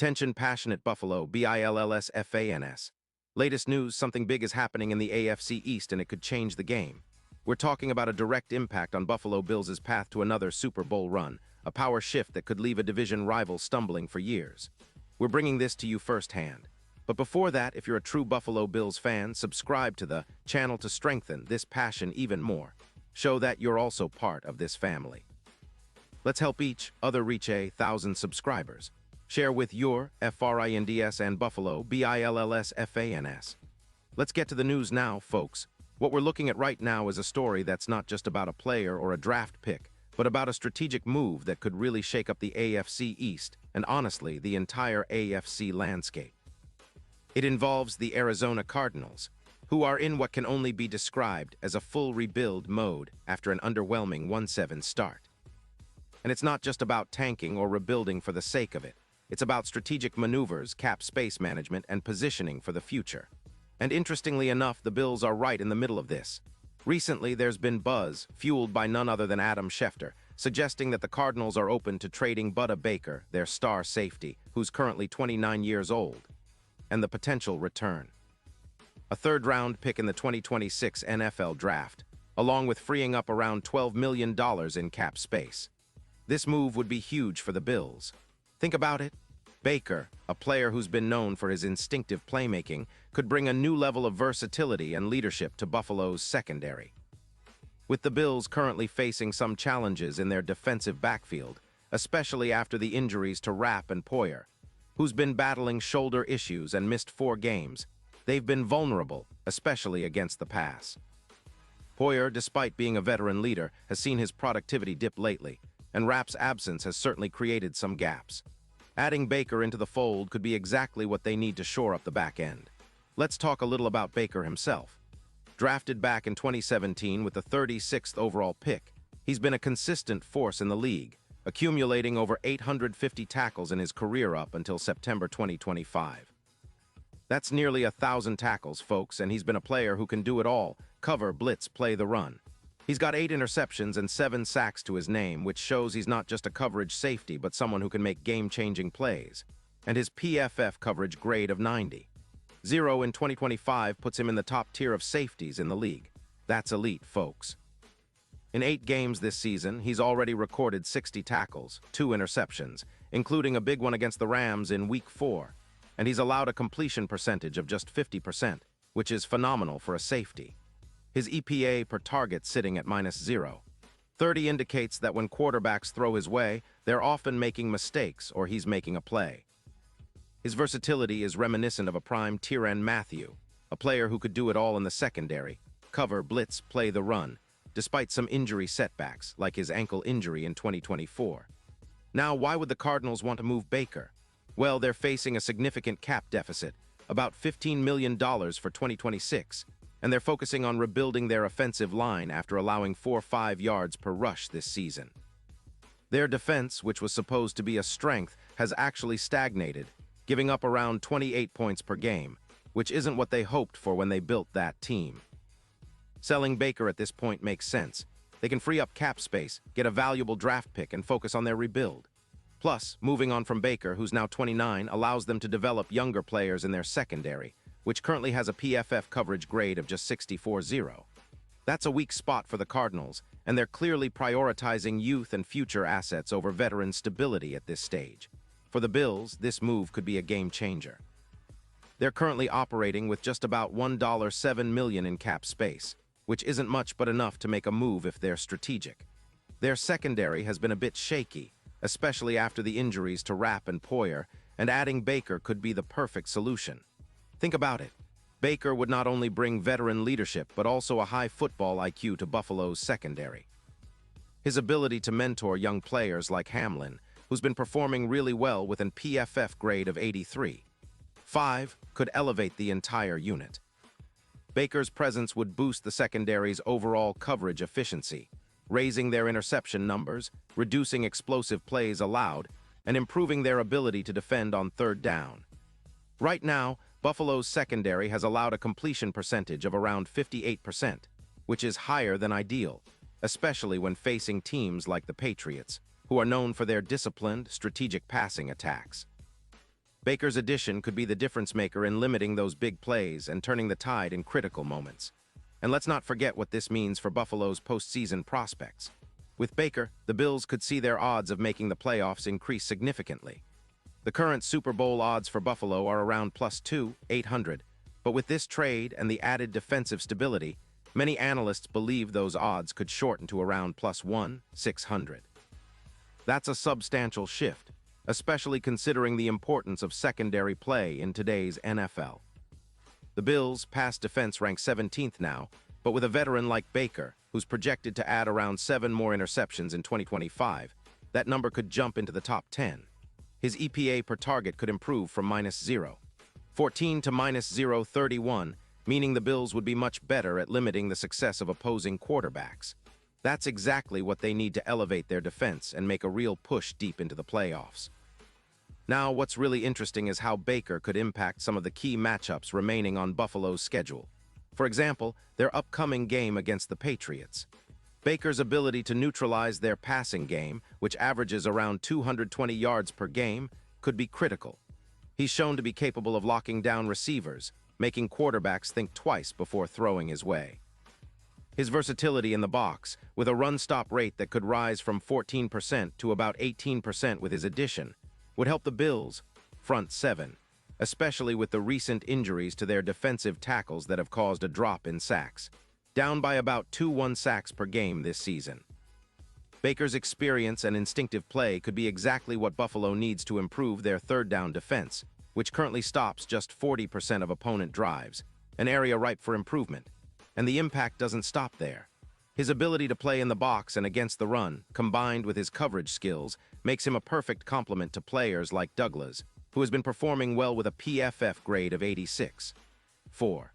Attention passionate Buffalo, BILLSFANS. Latest news, something big is happening in the AFC East and it could change the game. We're talking about a direct impact on Buffalo Bills' path to another Super Bowl run, a power shift that could leave a division rival stumbling for years. We're bringing this to you firsthand. But before that, if you're a true Buffalo Bills fan, subscribe to the channel to strengthen this passion even more. Show that you're also part of this family. Let's help each other reach 1,000 subscribers. Share with your FRINDS and Buffalo, BILLSFANS. Let's get to the news now, folks. What we're looking at right now is a story that's not just about a player or a draft pick, but about a strategic move that could really shake up the AFC East and, honestly, the entire AFC landscape. It involves the Arizona Cardinals, who are in what can only be described as a full rebuild mode after an underwhelming 1-7 start. And it's not just about tanking or rebuilding for the sake of it. It's about strategic maneuvers, cap space management, and positioning for the future. And interestingly enough, the Bills are right in the middle of this. Recently, there's been buzz, fueled by none other than Adam Schefter, suggesting that the Cardinals are open to trading Budda Baker, their star safety, who's currently 29 years old, and the potential return. A third-round pick in the 2026 NFL Draft, along with freeing up around $12 million in cap space. This move would be huge for the Bills. Think about it. Baker, a player who's been known for his instinctive playmaking, could bring a new level of versatility and leadership to Buffalo's secondary. With the Bills currently facing some challenges in their defensive backfield, especially after the injuries to Rapp and Poyer, who's been battling shoulder issues and missed 4 games, they've been vulnerable, especially against the pass. Poyer, despite being a veteran leader, has seen his productivity dip lately, and Rapp's absence has certainly created some gaps. Adding Baker into the fold could be exactly what they need to shore up the back end. Let's talk a little about Baker himself. Drafted back in 2017 with the 36th overall pick, he's been a consistent force in the league, accumulating over 850 tackles in his career up until September 2025. That's nearly 1,000 tackles, folks, and he's been a player who can do it all: cover, blitz, play the run. He's got 8 interceptions and 7 sacks to his name, which shows he's not just a coverage safety, but someone who can make game-changing plays. And his PFF coverage grade of 90. 0 in 2025 puts him in the top tier of safeties in the league. That's elite, folks. In 8 games this season, he's already recorded 60 tackles, 2 interceptions, including a big one against the Rams in Week 4. And he's allowed a completion percentage of just 50%, which is phenomenal for a safety. His EPA per target sitting at -0. 30 indicates that when quarterbacks throw his way, they're often making mistakes or he's making a play. His versatility is reminiscent of a prime Tyrann Mathieu, a player who could do it all in the secondary: cover, blitz, play the run, despite some injury setbacks, like his ankle injury in 2024. Now, why would the Cardinals want to move Baker? Well, they're facing a significant cap deficit, about $15 million for 2026, and they're focusing on rebuilding their offensive line after allowing 4-5 yards per rush this season. Their defense, which was supposed to be a strength, has actually stagnated, giving up around 28 points per game, which isn't what they hoped for when they built that team. Selling Baker at this point makes sense. They can free up cap space, get a valuable draft pick, and focus on their rebuild. Plus, moving on from Baker, who's now 29, allows them to develop younger players in their secondary, which currently has a PFF coverage grade of just 64.0. That's a weak spot for the Cardinals, and they're clearly prioritizing youth and future assets over veteran stability at this stage. For the Bills, this move could be a game changer. They're currently operating with just about $1.7 million in cap space, which isn't much but enough to make a move if they're strategic. Their secondary has been a bit shaky, especially after the injuries to Rapp and Poyer, and adding Baker could be the perfect solution. Think about it. Baker would not only bring veteran leadership, but also a high football IQ to Buffalo's secondary. His ability to mentor young players like Hamlin, who's been performing really well with an PFF grade of 83.5, could elevate the entire unit. Baker's presence would boost the secondary's overall coverage efficiency, raising their interception numbers, reducing explosive plays allowed, and improving their ability to defend on third down. Right now, Buffalo's secondary has allowed a completion percentage of around 58%, which is higher than ideal, especially when facing teams like the Patriots, who are known for their disciplined, strategic passing attacks. Baker's addition could be the difference maker in limiting those big plays and turning the tide in critical moments. And let's not forget what this means for Buffalo's postseason prospects. With Baker, the Bills could see their odds of making the playoffs increase significantly. The current Super Bowl odds for Buffalo are around +2,800, but with this trade and the added defensive stability, many analysts believe those odds could shorten to around +1,600. That's a substantial shift, especially considering the importance of secondary play in today's NFL. The Bills' pass defense ranks 17th now, but with a veteran like Baker, who's projected to add around 7 more interceptions in 2025, that number could jump into the top 10. His EPA per target could improve from -0.14 to -0.31, meaning the Bills would be much better at limiting the success of opposing quarterbacks. That's exactly what they need to elevate their defense and make a real push deep into the playoffs. Now, what's really interesting is how Baker could impact some of the key matchups remaining on Buffalo's schedule. For example, their upcoming game against the Patriots. Baker's ability to neutralize their passing game, which averages around 220 yards per game, could be critical. He's shown to be capable of locking down receivers, making quarterbacks think twice before throwing his way. His versatility in the box, with a run-stop rate that could rise from 14% to about 18% with his addition, would help the Bills' front seven, especially with the recent injuries to their defensive tackles that have caused a drop in sacks, down by about 2-1 sacks per game this season. Baker's experience and instinctive play could be exactly what Buffalo needs to improve their third-down defense, which currently stops just 40% of opponent drives, an area ripe for improvement. And the impact doesn't stop there. His ability to play in the box and against the run, combined with his coverage skills, makes him a perfect complement to players like Douglas, who has been performing well with a PFF grade of 86.4.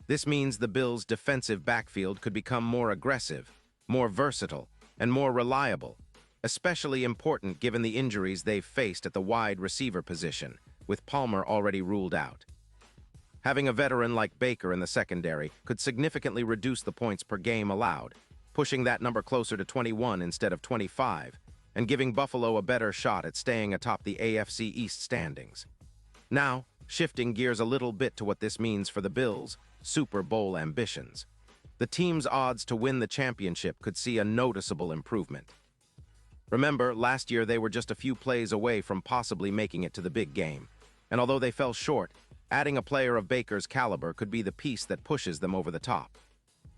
This means the Bills' defensive backfield could become more aggressive, more versatile, and more reliable, especially important given the injuries they've faced at the wide receiver position, with Palmer already ruled out. Having a veteran like Baker in the secondary could significantly reduce the points per game allowed, pushing that number closer to 21 instead of 25, and giving Buffalo a better shot at staying atop the AFC East standings. Now, shifting gears a little bit to what this means for the Bills' Super Bowl ambitions. The team's odds to win the championship could see a noticeable improvement. Remember, last year they were just a few plays away from possibly making it to the big game, and although they fell short, adding a player of Baker's caliber could be the piece that pushes them over the top.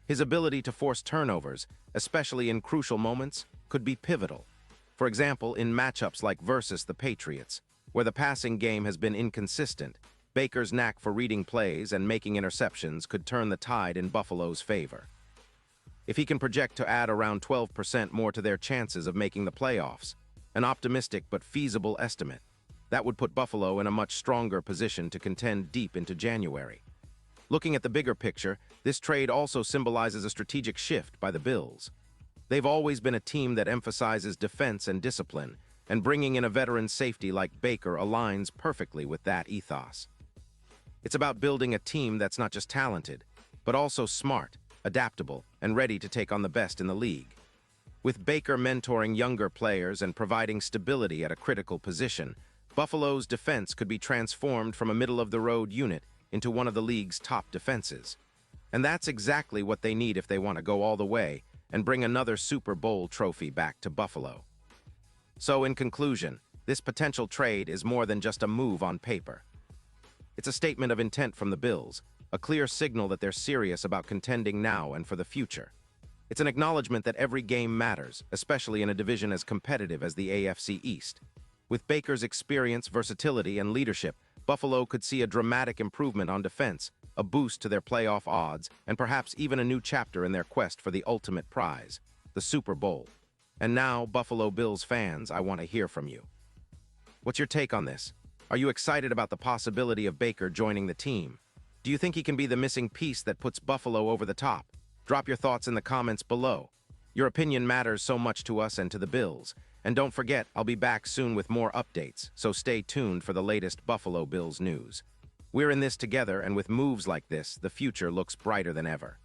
His ability to force turnovers, especially in crucial moments, could be pivotal. For example, in matchups like versus the Patriots, where the passing game has been inconsistent, Baker's knack for reading plays and making interceptions could turn the tide in Buffalo's favor. If he can project to add around 12% more to their chances of making the playoffs, an optimistic but feasible estimate, that would put Buffalo in a much stronger position to contend deep into January. Looking at the bigger picture, this trade also symbolizes a strategic shift by the Bills. They've always been a team that emphasizes defense and discipline, and bringing in a veteran safety like Baker aligns perfectly with that ethos. It's about building a team that's not just talented, but also smart, adaptable, and ready to take on the best in the league. With Baker mentoring younger players and providing stability at a critical position, Buffalo's defense could be transformed from a middle-of-the-road unit into one of the league's top defenses. And that's exactly what they need if they want to go all the way and bring another Super Bowl trophy back to Buffalo. So, in conclusion, this potential trade is more than just a move on paper. It's a statement of intent from the Bills, a clear signal that they're serious about contending now and for the future. It's an acknowledgement that every game matters, especially in a division as competitive as the AFC East. With Baker's experience, versatility, and leadership, Buffalo could see a dramatic improvement on defense, a boost to their playoff odds, and perhaps even a new chapter in their quest for the ultimate prize, the Super Bowl. And now, Buffalo Bills fans, I want to hear from you. What's your take on this? Are you excited about the possibility of Baker joining the team? Do you think he can be the missing piece that puts Buffalo over the top? Drop your thoughts in the comments below. Your opinion matters so much to us and to the Bills. And don't forget, I'll be back soon with more updates, so stay tuned for the latest Buffalo Bills news. We're in this together, and with moves like this, the future looks brighter than ever.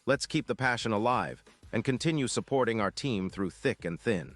Let's keep the passion alive and continue supporting our team through thick and thin.